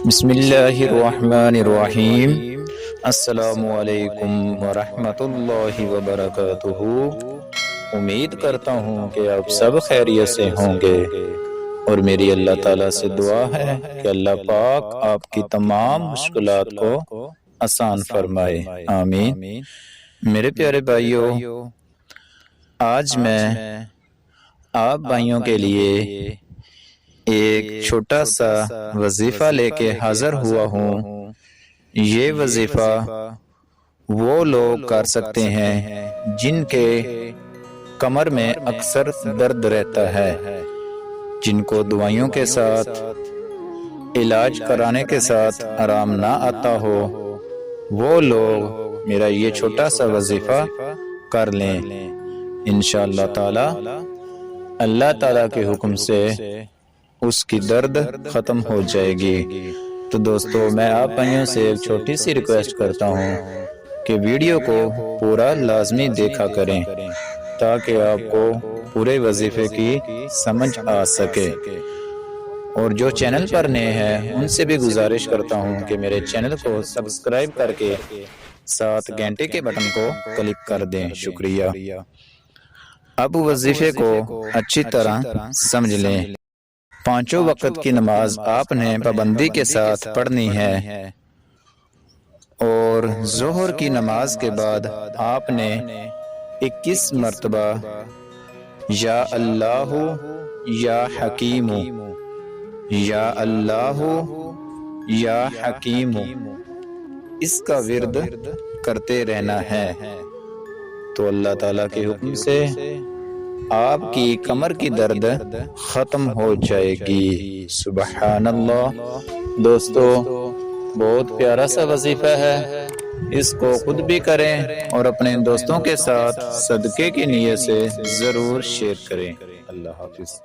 بسم اللہ الرحمن الرحیم۔ السلام علیکم ورحمۃ اللہ وبرکاتہ۔ امید کرتا ہوں کہ آپ سب خیریت سے ہوں گے، اور میری اللہ تعالیٰ سے دعا ہے کہ اللہ پاک آپ کی تمام مشکلات کو آسان فرمائے، آمین۔ میرے پیارے بھائیوں، آج میں آپ بھائیوں کے لیے ایک چھوٹا سا وظیفہ لے کے حاضر ہوا ہوں۔ یہ وظیفہ وہ لوگ کر سکتے ہیں جن کے کمر میں اکثر درد رہتا ہے، جن کو دوائیوں کے ساتھ علاج کرانے کے ساتھ آرام نہ آتا ہو، وہ لوگ میرا یہ چھوٹا سا وظیفہ کر لیں۔ انشاءاللہ تعالی اللہ تعالیٰ کے حکم سے اس کی درد ختم ہو جائے گی۔ تو دوستو، میں آپ بھائیوں سے ایک چھوٹی سی ریکویسٹ کرتا ہوں کہ ویڈیو کو پورا لازمی دیکھا کریں تاکہ آپ کو پورے وظیفے کی سمجھ آ سکے، اور جو چینل پر نئے ہیں ان سے بھی گزارش کرتا ہوں کہ میرے چینل کو سبسکرائب کر کے ساتھ گھنٹے کے بٹن کو کلک کر دیں۔ شکریہ۔ اب وظیفے کو اچھی طرح سمجھ لیں۔ 5 وقت کی نماز آپ نے پابندی کے ساتھ پڑھنی ہے، اور ظہر کی نماز کے بعد آپ نے 21 مرتبہ یا اللہ یا حکیم، یا اللہ یا حکیم، اس کا ورد کرتے رہنا ہے۔ تو اللہ تعالیٰ کے حکم سے آپ کی کمر کی درد ختم ہو جائے گی۔ سبحان اللہ۔ دوستو، بہت پیارا سا وظیفہ ہے، اس کو خود بھی کریں اور اپنے دوستوں کے ساتھ صدقے کی نیت سے ضرور شیئر کریں۔ اللہ حافظ۔